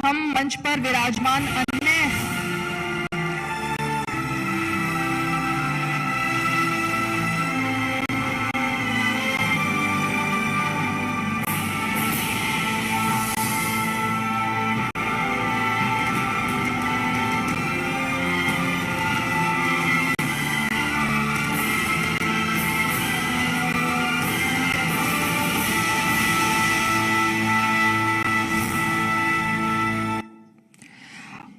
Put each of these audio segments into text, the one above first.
हम मंच पर विराजमान अन्य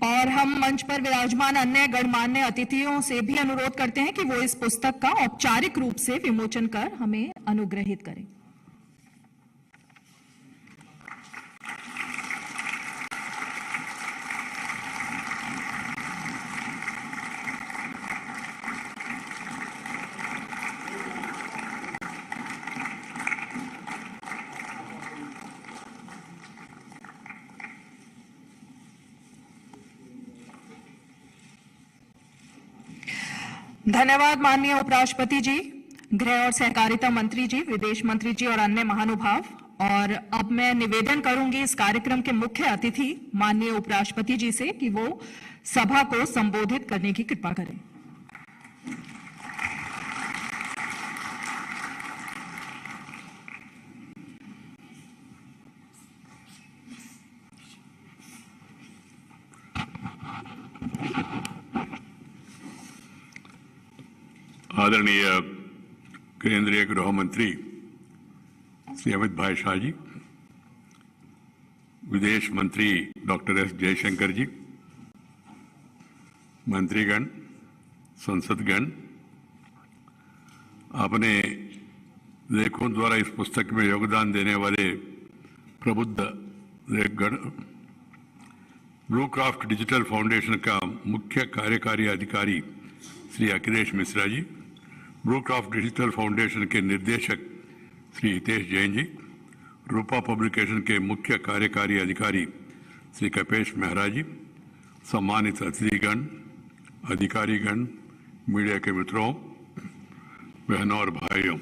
और हम मंच पर विराजमान अन्य गणमान्य अतिथियों से भी अनुरोध करते हैं कि वो इस पुस्तक का औपचारिक रूप से विमोचन कर हमें अनुग्रहित करें। धन्यवाद माननीय उपराष्ट्रपति जी, गृह और सहकारिता मंत्री जी, विदेश मंत्री जी और अन्य महानुभाव। और अब मैं निवेदन करूंगी इस कार्यक्रम के मुख्य अतिथि माननीय उपराष्ट्रपति जी से कि वो सभा को संबोधित करने की कृपा करें। आदरणीय केंद्रीय गृह मंत्री श्री अमित भाई शाह जी, विदेश मंत्री डॉक्टर एस जयशंकर जी, मंत्रीगण, संसदगण, अपने लेखों द्वारा इस पुस्तक में योगदान देने वाले प्रबुद्ध लेखगण, ब्लूक्राफ्ट डिजिटल फाउंडेशन का मुख्य कार्यकारी अधिकारी श्री अखिलेश मिश्रा जी, ब्लूक्राफ्ट डिजिटल फाउंडेशन के निर्देशक श्री हितेश जैन जी, रूपा पब्लिकेशन के मुख्य कार्यकारी अधिकारी श्री कपेश मेहरा जी, सम्मानित अतिथिगण, अधिकारीगण, मीडिया के मित्रों, बहनों और भाइयों,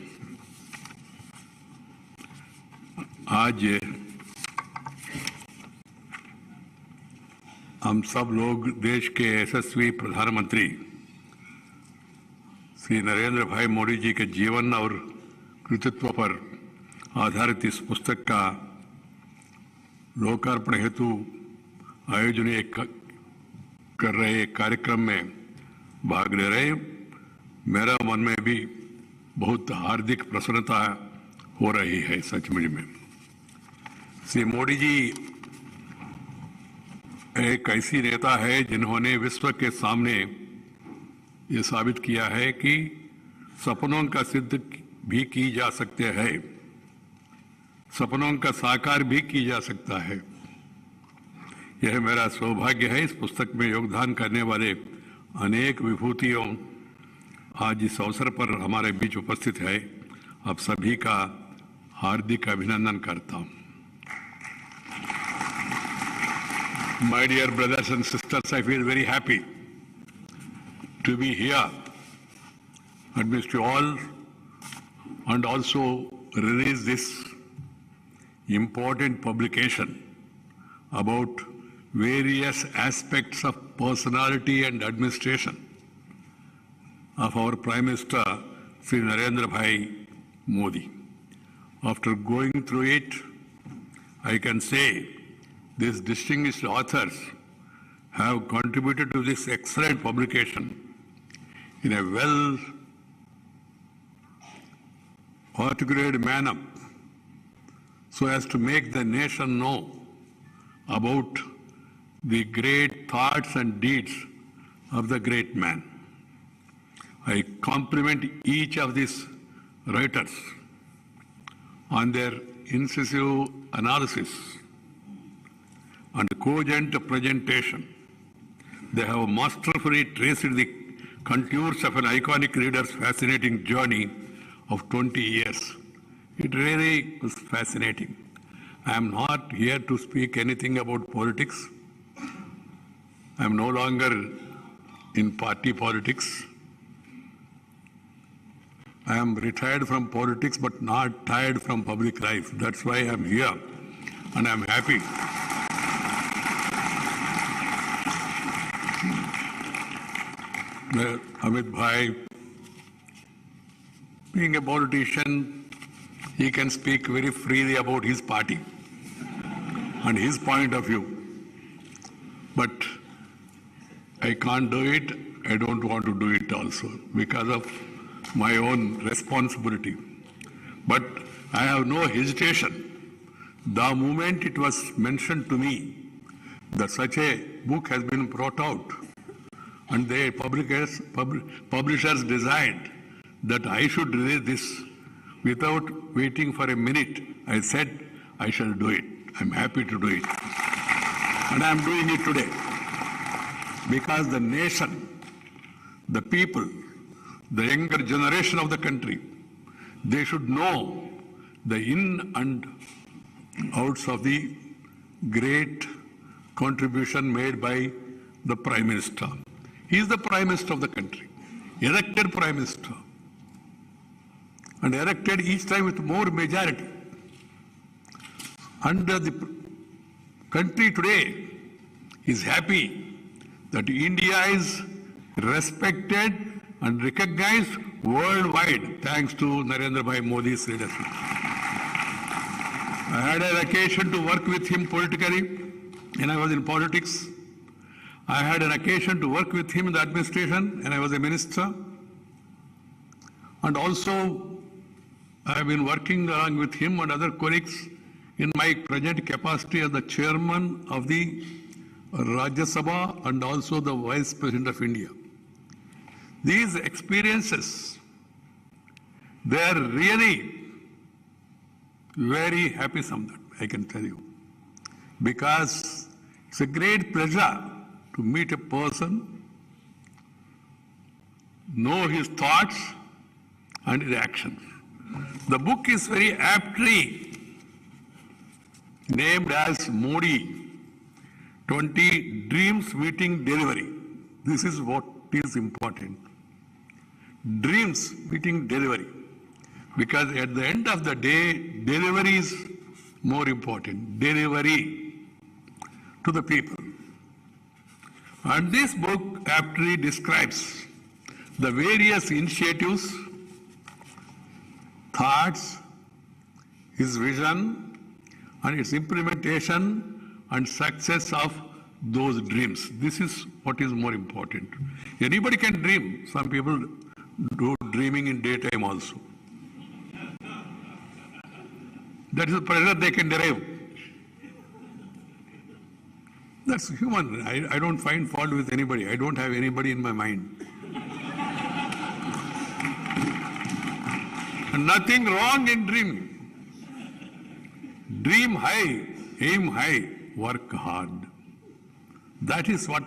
आज हम सब लोग देश के यशस्वी प्रधानमंत्री श्री नरेंद्र भाई मोदी जी के जीवन और कृतित्व पर आधारित इस पुस्तक का लोकार्पण हेतु आयोजन कर रहे कार्यक्रम में भाग ले रहे। मेरा मन में भी बहुत हार्दिक प्रसन्नता हो रही है। सचमुच में श्री मोदी जी एक ऐसी नेता है जिन्होंने विश्व के सामने ये साबित किया है कि सपनों का सिद्ध भी की जा सकते हैं, सपनों का साकार भी की जा सकता है। यह मेरा सौभाग्य है। इस पुस्तक में योगदान करने वाले अनेक विभूतियों आज इस अवसर पर हमारे बीच उपस्थित है। आप सभी का हार्दिक अभिनंदन करता हूं। My dear brothers and sisters, I feel very happy to be here amidst you all and also release this important publication about various aspects of personality and administration of our Prime Minister Sri Narendra Bhai Modi. After going through it, I can say these distinguished authors have contributed to this excellent publication in a well articulated manner so as to make the nation know about the great thoughts and deeds of the great man. I compliment each of these writers on their incisive analysis and cogent presentation. They have masterfully traced the contours of an iconic leader's fascinating journey of 20 years. It really was fascinating. I am not here to speak anything about politics. I am no longer in party politics. I am retired from politics but not tired from public life. That's why I am here and I am happy. Amit Bhai, being a politician, he can speak very freely about his party and his point of view. But I can't do it. I don't want to do it also because of my own responsibility. But I have no hesitation. The moment it was mentioned to me that such a book has been brought out and the publishers desired that I should release this without waiting for a minute, I said I shall do it. I'm happy to do it. And I'm doing it today. Because the nation, the people, the younger generation of the country, they should know the in and outs of the great contribution made by the Prime Minister. He is the Prime Minister of the country, elected Prime Minister, and elected each time with more majority. And the country today is happy that India is respected and recognized worldwide thanks to Narendra Bhai Modi's leadership. I had an occasion to work with him politically when I was in politics. I had an occasion to work with him in the administration when I was a minister. And also, I have been working along with him and other colleagues in my present capacity as the chairman of the Rajya Sabha and also the Vice President of India. These experiences, they are really very happy sometimes, I can tell you. Because it's a great pleasure to meet a person, know his thoughts and his actions. The book is very aptly named as Modi 20 Dreams Meeting Delivery. This is what is important. Dreams meeting delivery. Because at the end of the day, delivery is more important. Delivery to the people. And this book aptly describes the various initiatives, thoughts, his vision, and its implementation and success of those dreams. This is what is more important. Anybody can dream. Some people do dreaming in daytime also. That is the pleasure they can derive. That's human. I don't find fault with anybody. I don't have anybody in my mind. And nothing wrong in dreaming. Dream high, aim high, work hard. That is what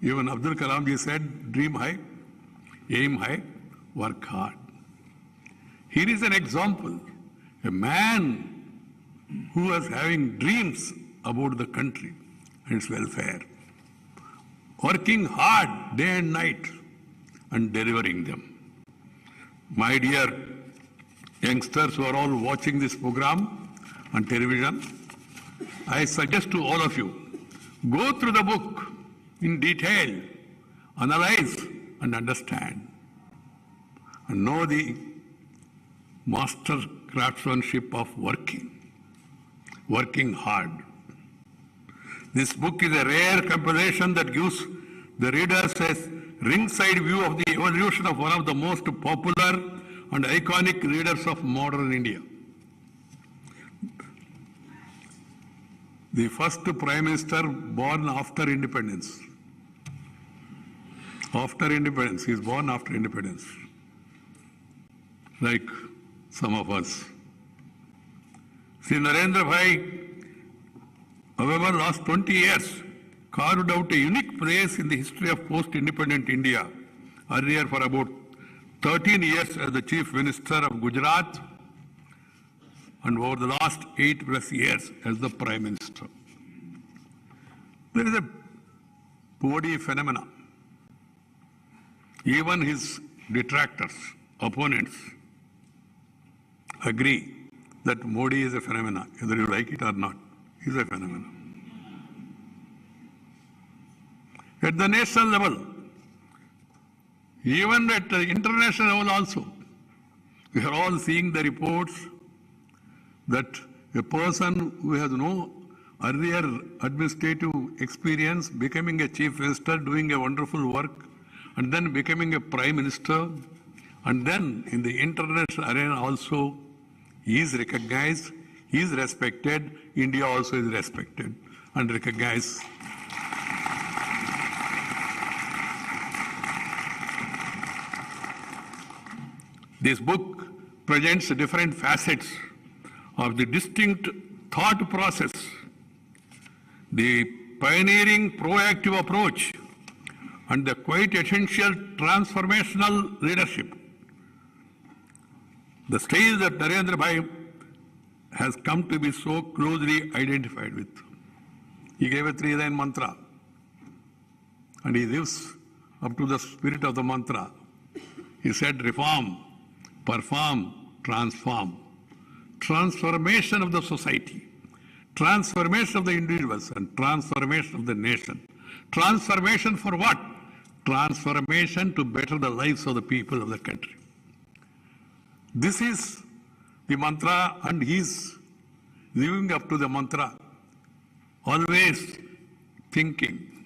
even Abdul Kalam ji said, dream high, aim high, work hard. Here is an example. A man who was having dreams about the country and its welfare, working hard day and night and delivering them. My dear youngsters who are all watching this program on television, I suggest to all of you, go through the book in detail, analyze and understand, and know the master craftsmanship of working hard. This book is a rare compilation that gives the readers a ringside view of the evolution of one of the most popular and iconic leaders of modern India. The first Prime Minister born after independence. After independence, he is born after independence. Like some of us. See, Narendra Bhai, however, last 20 years, carved out a unique place in the history of post-independent India. Earlier for about 13 years as the Chief Minister of Gujarat, and over the last 8+ years as the Prime Minister. There is a Modi phenomenon. Even his detractors, opponents, agree that Modi is a phenomenon, whether you like it or not. He is a phenomenon. At the national level, Even at the international level also, we are all seeing the reports that a person who has no earlier administrative experience becoming a chief minister, doing a wonderful work, and then becoming a prime minister, and then in the international arena also, he is recognized, he is respected, India also is respected and recognized. This book presents different facets of the distinct thought process, the pioneering proactive approach, and the quite essential transformational leadership. The stage that Narendra Bhai has come to be so closely identified with. He gave a 3-line mantra, and he lives up to the spirit of the mantra. He said, reform, perform, transform. Transformation of the society, transformation of the individuals, and transformation of the nation. Transformation for what? Transformation to better the lives of the people of the country. This is the mantra, and he is living up to the mantra. Always thinking,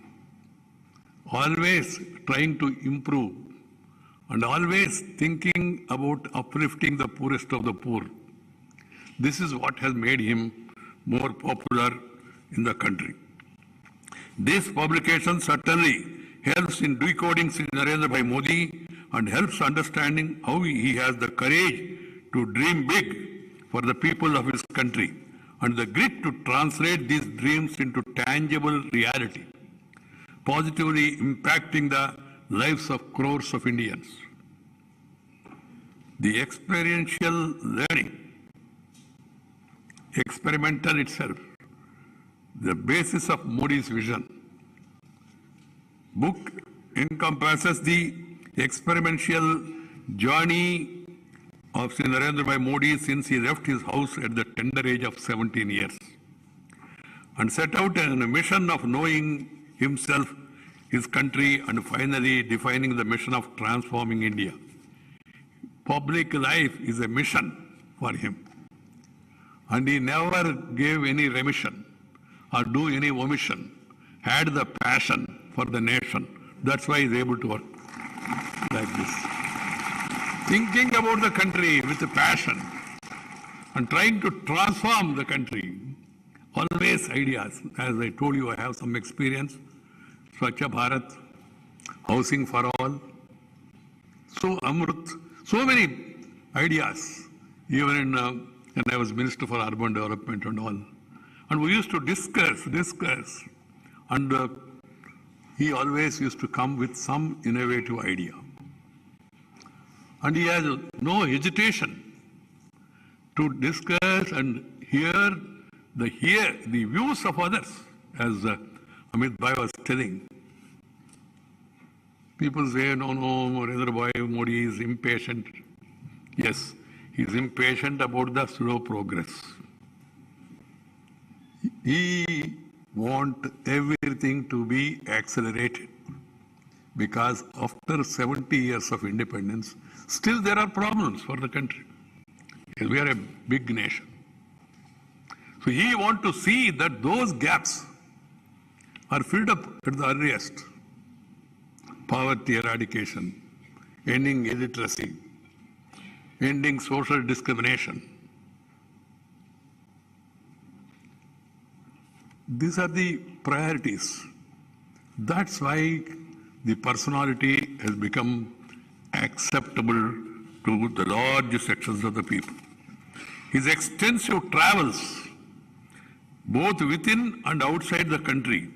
always trying to improve, and always thinking about uplifting the poorest of the poor. This is what has made him more popular in the country. This publication certainly helps in decoding Sri Narendra Bhai Modi and helps understanding how he has the courage to dream big for the people of his country and the grit to translate these dreams into tangible reality, positively impacting the lives of crores of Indians. The experiential learning, experimental itself, the basis of Modi's vision. Book encompasses the experiential journey of Sri Narendra Bhai Modi since he left his house at the tender age of 17 years and set out on a mission of knowing himself, his country, and finally defining the mission of transforming India. Public life is a mission for him. And he never gave any remission or do any omission, had the passion for the nation. That's why he's able to work like this. Thinking about the country with a passion and trying to transform the country. Always ideas. As I told you, I have some experience. Swachha Bharat, housing for all. So Amrut, so many ideas, even in when I was Minister for Urban Development and all. And we used to discuss, and he always used to come with some innovative idea. And he has no hesitation to discuss and hear the views of others, as Amit Bhai was telling. People say, no, Narendra Bhai Modi is impatient. Yes, he is impatient about the slow progress. He wants everything to be accelerated because after 70 years of independence, still there are problems for the country. We are a big nation. So he wants to see that those gaps are filled up at the earliest. Poverty eradication, ending illiteracy, ending social discrimination. These are the priorities. That's why the personality has become acceptable to the large sections of the people. His extensive travels, both within and outside the country,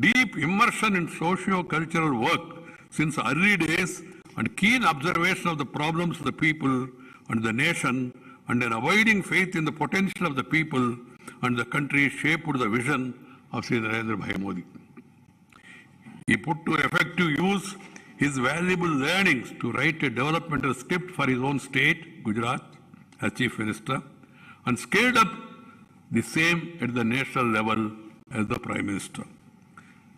deep immersion in socio-cultural work since early days, and keen observation of the problems of the people and the nation, and an abiding faith in the potential of the people and the country shaped the vision of Sri Narendra Bhai Modi. He put to effective use his valuable learnings to write a developmental script for his own state, Gujarat, as Chief Minister, and scaled up the same at the national level as the Prime Minister.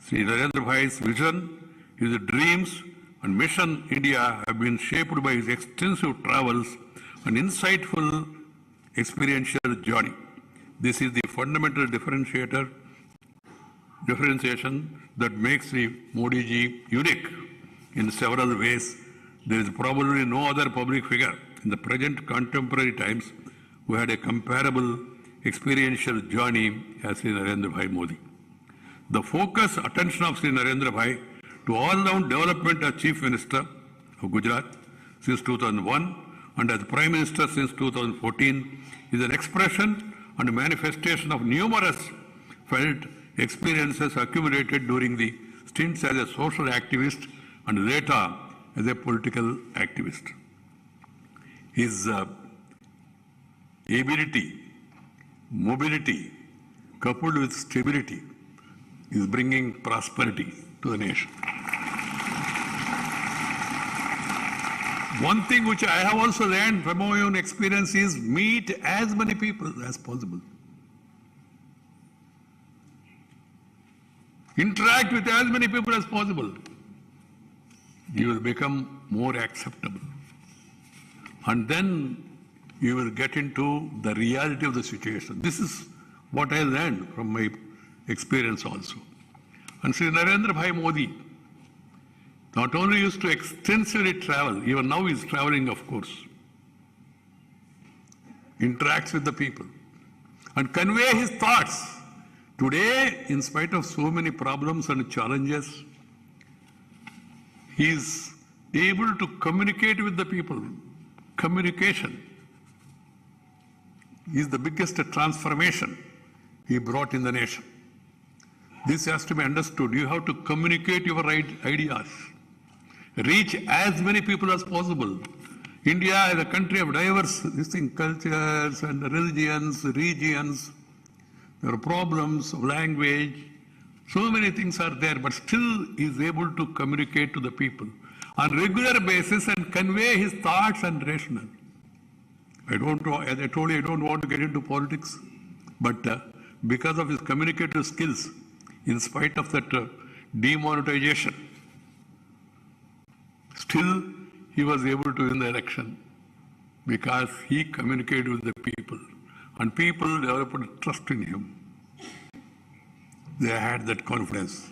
Sri Narendra Bhai's vision, his dreams, and Mission India have been shaped by his extensive travels and insightful experiential journey. This is the fundamental differentiation that makes the Modi ji unique in several ways. There is probably no other public figure in the present contemporary times who had a comparable experiential journey as Sri Narendra Bhai Modi. The focus attention of Sri Narendra Bhai to all-round development as Chief Minister of Gujarat since 2001 and as Prime Minister since 2014 is an expression and manifestation of numerous felt experiences accumulated during the stints as a social activist and later as a political activist. His ability, mobility, coupled with stability, is bringing prosperity to the nation. One thing which I have also learned from my own experience is meet as many people as possible. Interact with as many people as possible. You will become more acceptable. And then you will get into the reality of the situation. This is what I learned from my experience also. And Sri Narendra Bhai Modi not only used to extensively travel, even now he is traveling, of course, interacts with the people and convey his thoughts. Today, in spite of so many problems and challenges, he is able to communicate with the people. Communication is the biggest transformation he brought in the nation. This has to be understood. You have to communicate your ideas. Reach as many people as possible. India is a country of diverse cultures and religions, regions. There are problems of language. So many things are there, but still he is able to communicate to the people on regular basis and convey his thoughts and rationale. As I told you, I don't want to get into politics, but because of his communicative skills, in spite of that demonetization, still he was able to win the election because he communicated with the people and people developed trust in him. They had that confidence.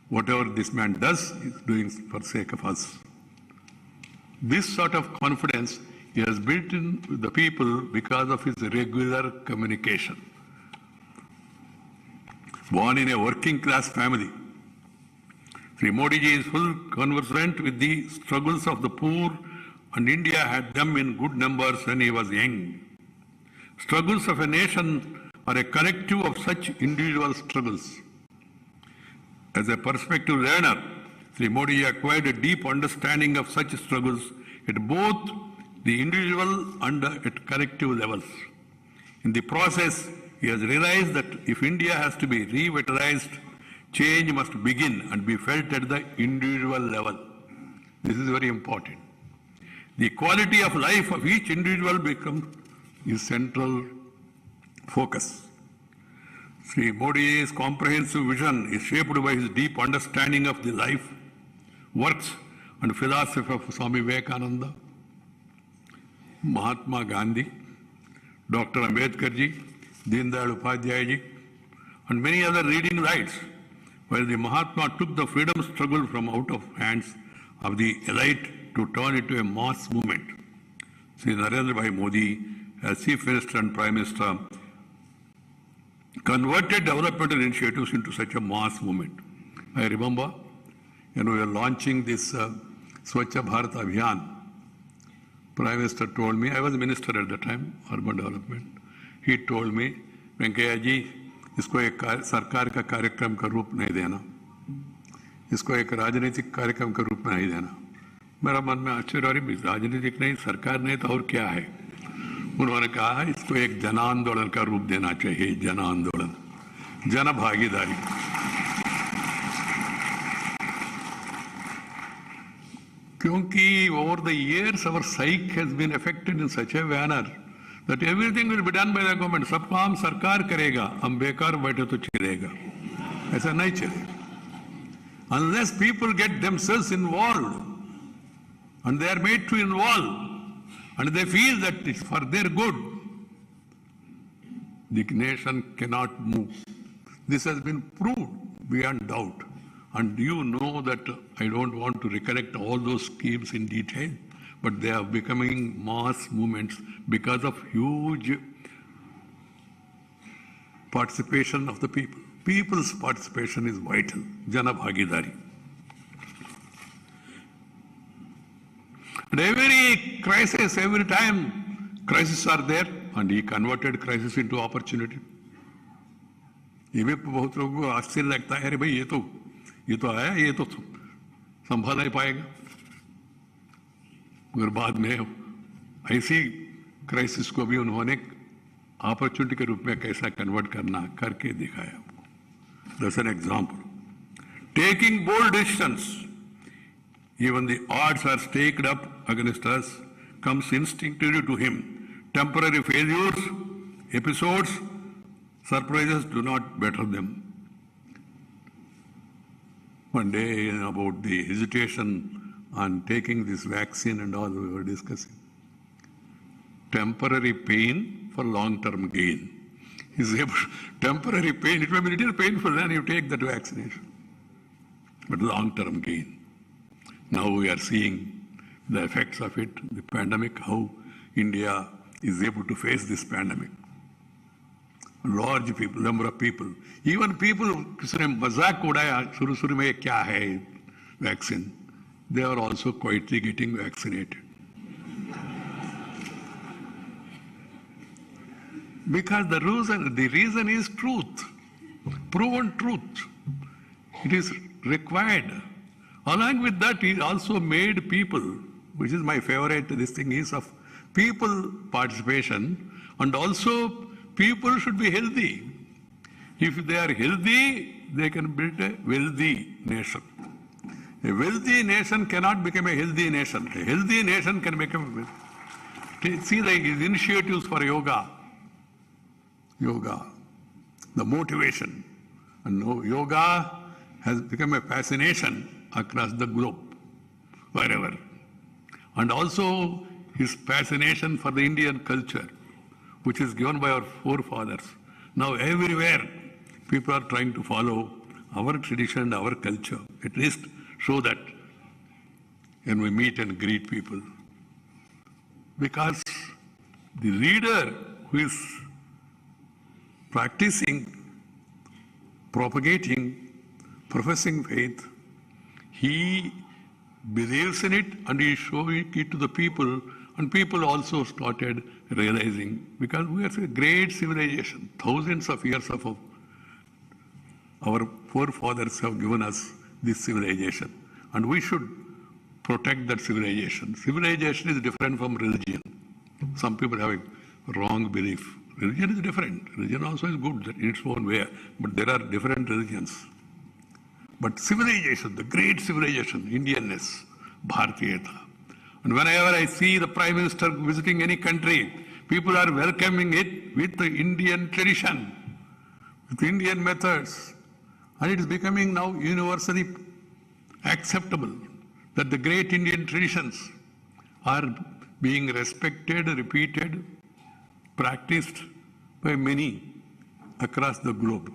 Whatever this man does, he is doing for the sake of us. This sort of confidence he has built in with the people because of his regular communication. Born in a working class family, Sri Modi ji is full conversant with the struggles of the poor, and India had them in good numbers when he was young. Struggles of a nation are a collective of such individual struggles. As a perspective learner, Sri Modi ji acquired a deep understanding of such struggles at both the individual and at collective levels. In the process, he has realized that if India has to be revitalized, change must begin and be felt at the individual level. This is very important. The quality of life of each individual becomes his central focus. Sri Modi's comprehensive vision is shaped by his deep understanding of the life, works and philosophy of Swami Vivekananda, Mahatma Gandhi, Dr. Ambedkar ji, Deen Dayal Upadhyay ji, and many other leading lights, while the Mahatma took the freedom struggle from out of hands of the elite to turn it to a mass movement. Sri Narendra Bhai Modi, as Chief Minister and Prime Minister, converted developmental initiatives into such a mass movement. I remember, we were launching this Swachh Bharat Abhiyan. Prime Minister told me, I was Minister at the time, Urban Development. He told me, Venkaiah ji, इसको एक सरकार का कार्यक्रम का रूप नहीं देना, इसको एक राजनीतिक कार्यक्रम का रूप में नहीं देना। मेरा मन में आश्चर्य और राजनीतिक नहीं, सरकार नहीं तो और क्या है? उन्होंने कहा इसको एक जन आंदोलन का रूप देना चाहिए, जन आंदोलन, जन भागीदारी। क्योंकि over the years our psyche has been affected in such a manner that everything will be done by the government. सब काम सरकार करेगा, हम बेकार बैठे तो चलेगा, ऐसा नहीं चलेगा. Unless people get themselves involved and they are made to involve, and they feel that it's for their good, the nation cannot move. This has been proved beyond doubt. And you know that I don't want to recollect all those schemes in detail, but they are becoming mass movements because of huge participation of the people. People's participation is vital. Jana Bhagidari. And every crisis, every time crises are there, and he converted crisis into opportunity. ये भी बहुत लोगों को आश्चर्य लगता है, अरे भाई ये तो आया, ये तो संभाल नहीं पाएगा, मगर बाद में ऐसी क्राइसिस को भी उन्होंने अपॉर्चुनिटी के रूप में कैसा कन्वर्ट करना करके दिखाया. That's an example. Taking bold decisions, even the odds are staked up against us, comes instinctively to him. Temporary failures, episodes, surprises do not better them. One day about the hesitation on taking this vaccine and all we were discussing. Temporary pain for long-term gain. Temporary pain, it may be a little painful when you take that vaccination, but long-term gain. Now we are seeing the effects of it, the pandemic, how India is able to face this pandemic. Large people, number of people, even people किसी ने मजाक उड़ाया शुरू में क्या है vaccine, they are also quietly getting vaccinated. Because the reason is truth, proven truth. It is required. Along with that, he also made people, which is my favorite, this thing is of people participation, and also people should be healthy. If they are healthy, they can build a wealthy nation. A wealthy nation cannot become a healthy nation. A healthy nation can become a... See the initiatives for yoga, the motivation. And yoga has become a fascination across the globe, wherever. And also his fascination for the Indian culture, which is given by our forefathers. Now everywhere people are trying to follow our tradition, our culture, at least show that when we meet and greet people. Because the leader who is practicing, propagating, professing faith, he believes in it and he is showing it to the people, and people also started realizing, because we are a great civilization, thousands of years of our forefathers have given us this civilization, and we should protect that civilization. Civilization is different from religion. Some people have a wrong belief. Religion is different. Religion also is good in its own way, but there are different religions. But civilization, the great civilization, Indianness, Bharatiyata. And whenever I see the Prime Minister visiting any country, people are welcoming it with the Indian tradition, with Indian methods. And it is becoming now universally acceptable that the great Indian traditions are being respected, repeated, practiced by many across the globe.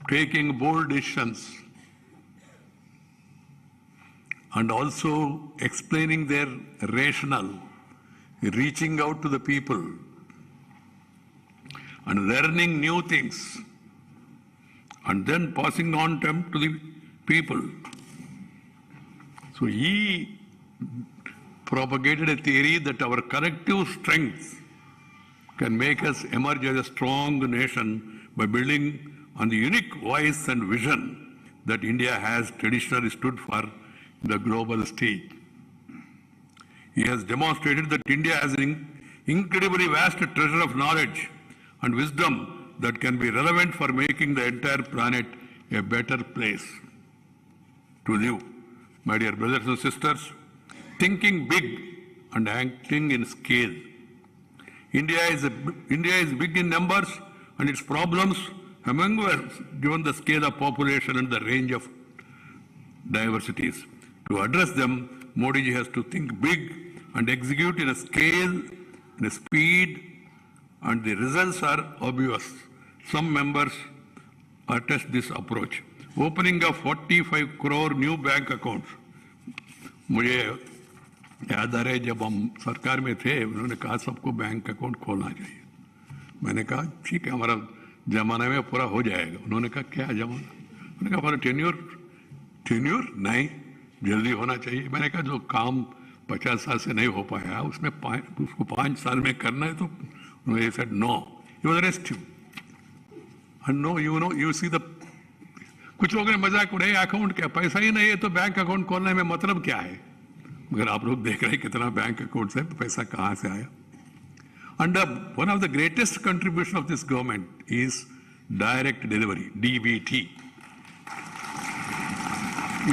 Taking bold decisions and also explaining their rationale, reaching out to the people and learning new things and then passing on them to the people. So he propagated a theory that our collective strength can make us emerge as a strong nation by building on the unique voice and vision that India has traditionally stood for in the global stage. He has demonstrated that India has an incredibly vast treasure of knowledge and wisdom that can be relevant for making the entire planet a better place to live. My dear brothers and sisters, thinking big and acting in scale. India is big in numbers and its problems among us, given the scale of population and the range of diversities. To address them, Modi ji has to think big and execute in a scale, in a speed, and the results are obvious. Some members attest this approach. Opening of 45 crore new bank accounts. मुझे याद आ रहा है जब हम सरकार में थे, उन्होंने कहा सबको बैंक अकाउंट खोलना चाहिए. मैंने कहा ठीक है, हमारा जमाना में पूरा हो जाएगा. उन्होंने कहा क्या जमाना? उन्होंने कहा हमारा टेन्योर नहीं, जल्दी होना चाहिए. मैंने कहा जो काम 50 साल से नहीं हो पाया उसमें उसको 5 साल में करना है. तो उन्होंने said no, he was arrested. And no, you see the कुछ लोगों ने मजाक उड़ाया, अकाउंट क्या, पैसा ही नहीं है तो बैंक अकाउंट खोलने में मतलब क्या है? मगर आप लोग देख रहे हैं कितना बैंक अकाउंट से पैसा कहां से आया. And one of the greatest contribution of this government is direct delivery, DBT.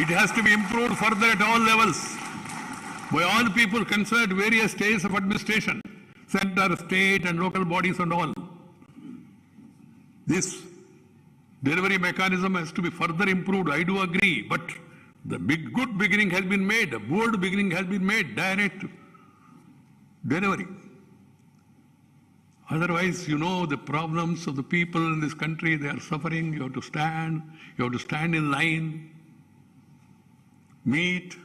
It has to be improved further at all levels by all people concerned, various stages of administration, center, state and local bodies and all. This delivery mechanism has to be further improved, I do agree, but the good beginning has been made, a bold beginning has been made, direct delivery. Otherwise, the problems of the people in this country, they are suffering. You have to stand in line, meet,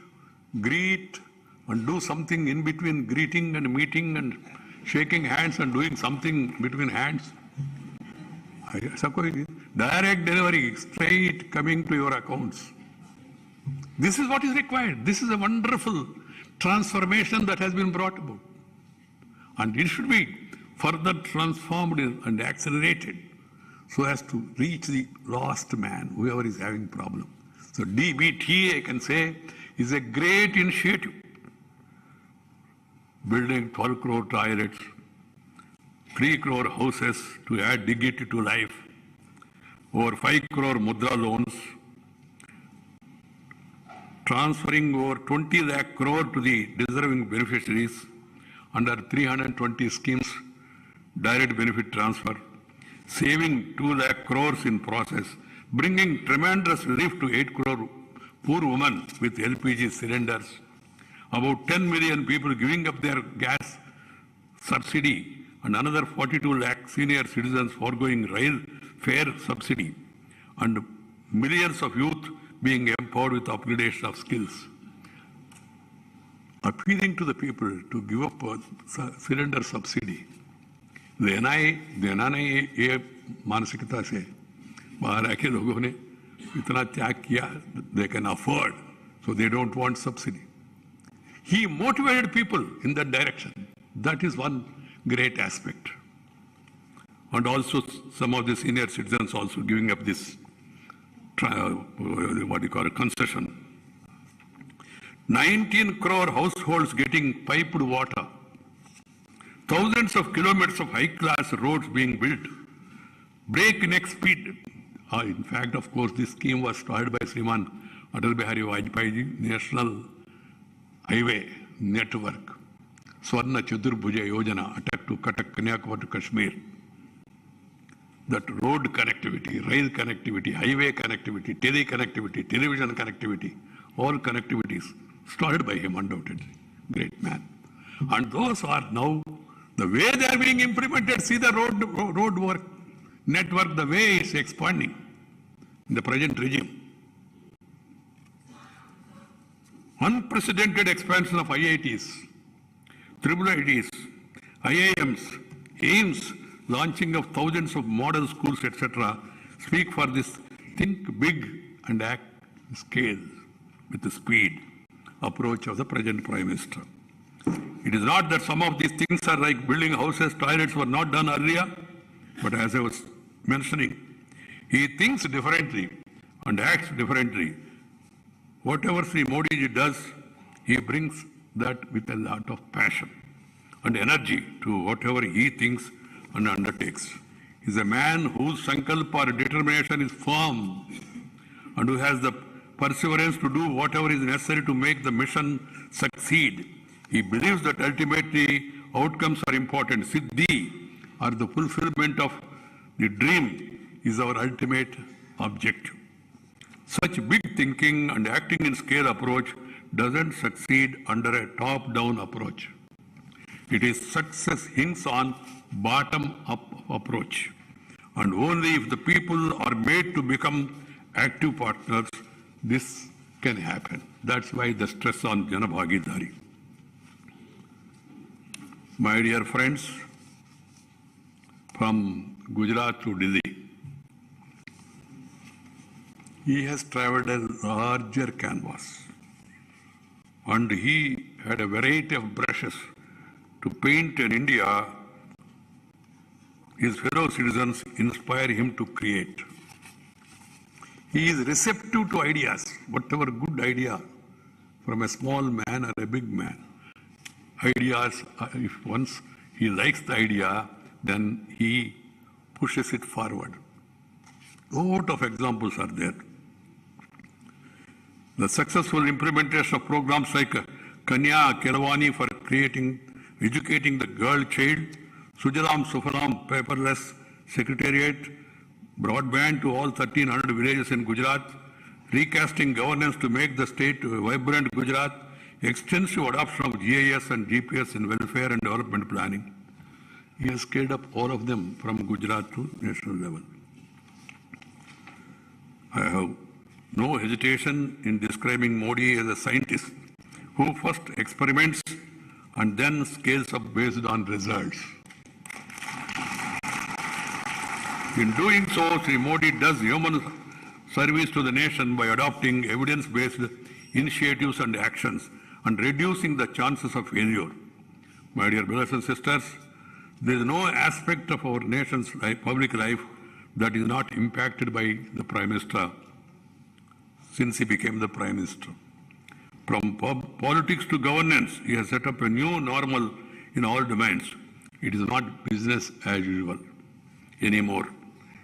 greet, and do something in between greeting and meeting and shaking hands and doing something between hands. Direct delivery, straight coming to your accounts. This is what is required. This is a wonderful transformation that has been brought about. And it should be further transformed and accelerated so as to reach the lost man, whoever is having problem. So DBT, I can say, is a great initiative. Building 12 crore toilets, 3 crore houses to add dignity to life, over 5 crore mudra loans, transferring over 20 lakh crore to the deserving beneficiaries under 320 schemes, direct benefit transfer, saving 2 lakh crores in process, bringing tremendous relief to 8 crore poor women with LPG cylinders, about 10 million people giving up their gas subsidy, and another 42 lakh senior citizens foregoing rail fare subsidy, and millions of youth being empowered with upgradation of skills. Appealing to the people to give up a cylinder subsidy. देना नहीं, ये मानसिकता से बाहर आके लोगों ने इतना त्याग किया, they can afford, so they don't want subsidy. He motivated people in that direction. That is one great aspect. And also some of the senior citizens also giving up this, concession. 19 crore households getting piped water. Thousands of kilometers of high-class roads being built. Breakneck speed. In fact, of course, this scheme was started by Sriman Atal Bihari Vajpayee, National Highway Network. Swarna Chaturbhuja Yojana, attack to Cuttack, Kanyakumari to Kashmir. That road connectivity, rail connectivity, highway connectivity, tele-connectivity, television connectivity, all connectivities started by him, undoubtedly. Great man. And those are now, the way they are being implemented, see the road work network, the way it's expanding in the present regime. Unprecedented expansion of IITs, triple IITs, IIMs, AIMS, launching of thousands of model schools, etc., speak for this think big and act scale with the speed approach of the present Prime Minister. It is not that some of these things are like building houses, toilets were not done earlier, but as I was mentioning, he thinks differently and acts differently. Whatever Sri Modi ji does, he brings that with a lot of passion and energy to whatever he thinks and undertakes. He is a man whose sankalpa or determination is firm and who has the perseverance to do whatever is necessary to make the mission succeed. He believes that ultimately outcomes are important. Siddhi, or the fulfillment of the dream, is our ultimate objective. Such big thinking and acting in scale approach doesn't succeed under a top-down approach. It is success hinges on bottom-up approach. And only if the people are made to become active partners, this can happen. That's why the stress on Janabhagidari. My dear friends, from Gujarat to Delhi, he has traveled a larger canvas, and he had a variety of brushes to paint in India his fellow citizens inspire him to create. He is receptive to ideas, whatever good idea from a small man or a big man. Ideas, if once he likes the idea, then he pushes it forward. A lot of examples are there. The successful implementation of programs like Kanya Keravani for educating the girl child, Sujalam Sufalam paperless secretariat, broadband to all 1,300 villages in Gujarat, recasting governance to make the state a vibrant Gujarat, extensive adoption of GIS and GPS in welfare and development planning. He has scaled up all of them from Gujarat to national level. I have no hesitation in describing Modi as a scientist who first experiments and then scales up based on results. In doing so, Sri Modi does human service to the nation by adopting evidence-based initiatives and actions and reducing the chances of failure. My dear brothers and sisters, there is no aspect of our nation's public life that is not impacted by the Prime Minister since he became the Prime Minister. From politics to governance, he has set up a new normal in all domains. It is not business as usual anymore.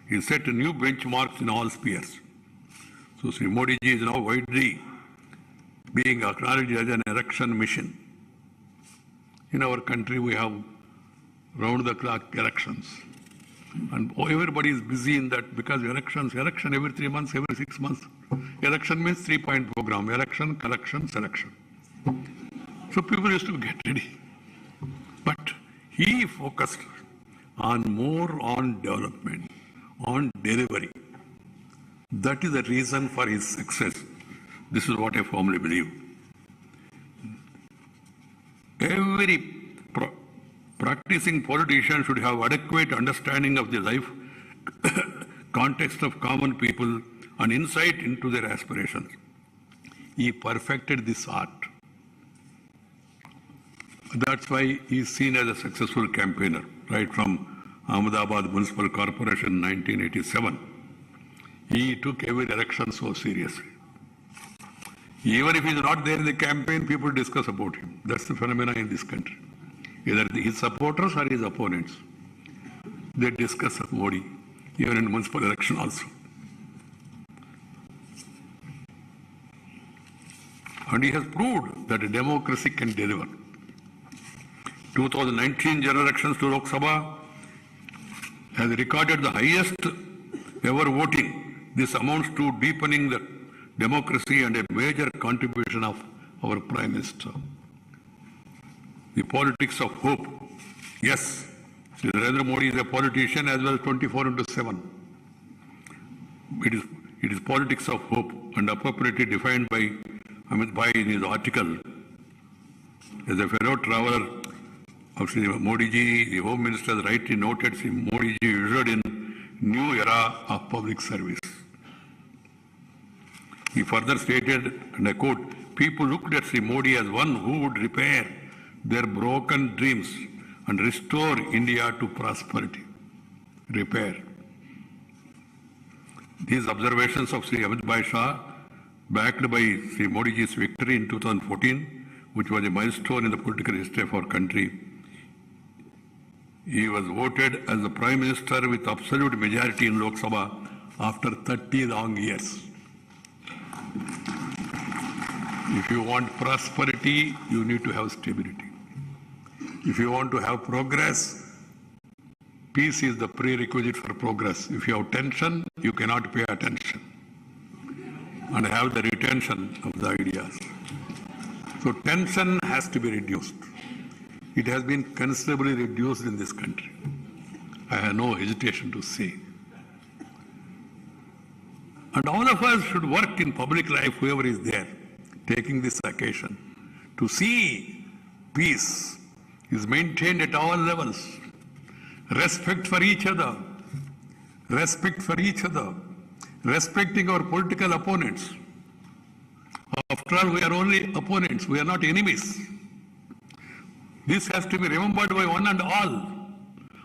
He set new benchmarks in all spheres. So Sri Modi ji is now widely being acknowledged as an election mission. In our country, we have round-the-clock elections. And everybody is busy in that because election every 3 months, every 6 months. Election means 3-point program, election, collection, selection. So people used to get ready. But he focused more on development, on delivery. That is the reason for his success. This is what I firmly believe. Every practicing politician should have adequate understanding of the life context of common people and insight into their aspirations. He perfected this art. That's why he is seen as a successful campaigner, right from Ahmedabad Municipal Corporation in 1987. He took every election so seriously. Even if he is not there in the campaign, people discuss about him. That's the phenomena in this country. Either his supporters or his opponents. They discuss of Modi, even in municipal election also. And he has proved that a democracy can deliver. 2019 general elections to Lok Sabha has recorded the highest ever voting. This amounts to deepening the democracy and a major contribution of our Prime Minister. The politics of hope. Yes, Sri Narendra Modi is a politician as well as 24/7. It is politics of hope and appropriately defined by Amit Bhai in his article. As a fellow traveler of Sri Modi ji, the Home Minister has rightly noted Sri Modi ji ushered in new era of public service. He further stated, and I quote, people looked at Sri Modi as one who would repair their broken dreams and restore India to prosperity. Repair. These observations of Sri Amit Bhai Shah, backed by Sri Modi ji's victory in 2014, which was a milestone in the political history of our country. He was voted as the Prime Minister with absolute majority in Lok Sabha after 30 long years. If you want prosperity, you need to have stability. If you want to have progress, peace is the prerequisite for progress. If you have tension, you cannot pay attention and have the retention of the ideas. So tension has to be reduced. It has been considerably reduced in this country. I have no hesitation to say. And all of us should work in public life, whoever is there, taking this occasion, to see peace is maintained at all levels. Respect for each other. Respect for each other. Respecting our political opponents. After all, we are only opponents, we are not enemies. This has to be remembered by one and all.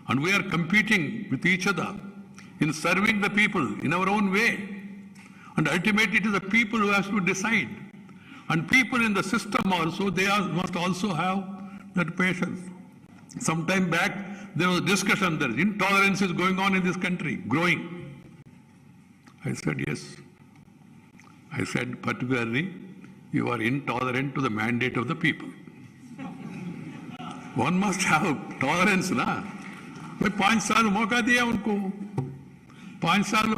And we are competing with each other in serving the people in our own way. And ultimately it is the people who have to decide. And people in the system also, must also have that patience. Some time back, there was a discussion that intolerance is going on in this country, growing. I said, yes. I said, particularly, you are intolerant to the mandate of the people. One must have tolerance, na? भाई 5 साल मौका दिया उनको, 5 साल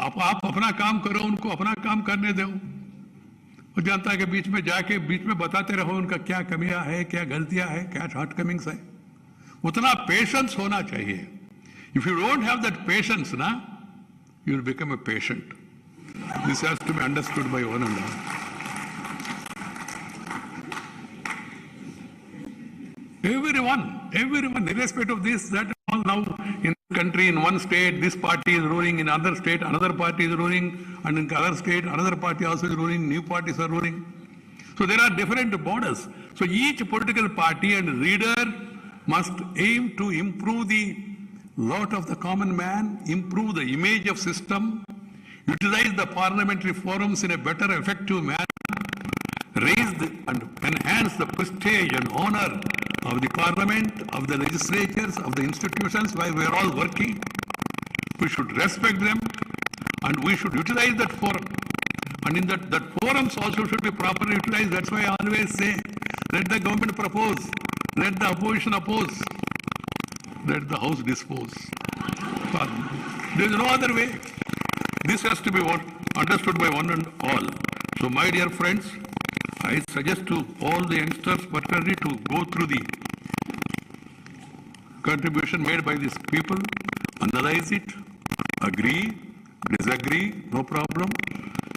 आप अपना काम करो, उनको अपना काम करने दो, और जनता के बीच में जाके बीच में बताते रहो उनका क्या कमियां है, क्या गलतियां है, क्या शॉर्टकमिंग्स है. उतना पेशेंस होना चाहिए. If you don't have that patience, na, you will become a patient. This has to be understood by one and all. Everyone, irrespective of this, that, all now in the country, in one state, this party is ruling, in another state, another party is ruling, and in other state, another party also is ruling, new parties are ruling. So there are different borders. So each political party and leader must aim to improve the lot of the common man, improve the image of system, utilize the parliamentary forums in a better, effective manner, raise and enhance the prestige and honor of the parliament, of the legislatures, of the institutions where we are all working. We should respect them and we should utilize that forum. And in that forums also should be properly utilized. That's why I always say, let the government propose, let the opposition oppose, let the house dispose. But there is no other way. This has to be understood by one and all. So my dear friends, I suggest to all the youngsters particularly to go through the contribution made by these people, analyze it, agree, disagree, no problem,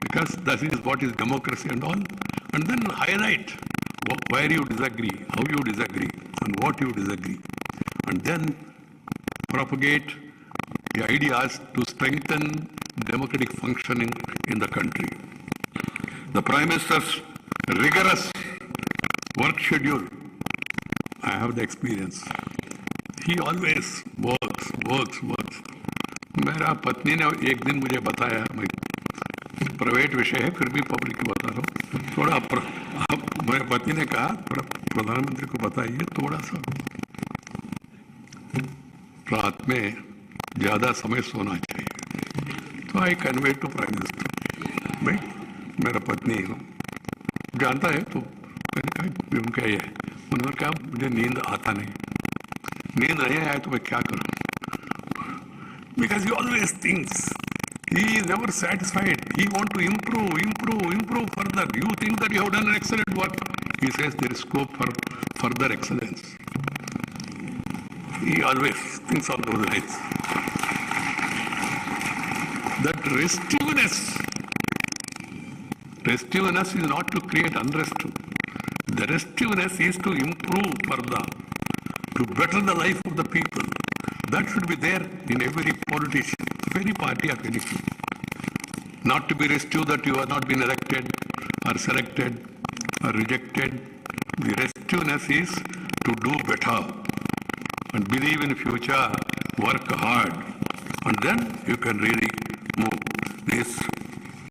because that is what is democracy and all, and then highlight where you disagree, how you disagree, and what you disagree, and then propagate the ideas to strengthen democratic functioning in the country. The Prime Minister's rigorous work schedule, I have the experience. He always works. मेरा पत्नी ने एक दिन मुझे बताया, मैं private विषय है फिर भी पब्लिक की बता रहा हूँ, थोड़ा मेरे पत्नी ने कहा प्रधानमंत्री को बताइए थोड़ा सा रात में ज्यादा समय सोना चाहिए. तो I convey to prime minister, भाई मेरा पत्नी जानता है तो मैंने कहा उनका ये है. उन्होंने कहा मुझे नींद आता नहीं, नींद नहीं आया तो मैं क्या करूं. Because he always thinks, he is never satisfied, he wants to improve further. You think that you have done an excellent work, he says there is scope for further excellence. He always thinks on those lines. That restiveness is not to create unrest. The restiveness is to improve further, to better the life of the people. That should be there in every politician, of any party or anything. Not to be restive that you have not been elected or selected or rejected. The restiveness is to do better and believe in the future, work hard, and then you can really move. This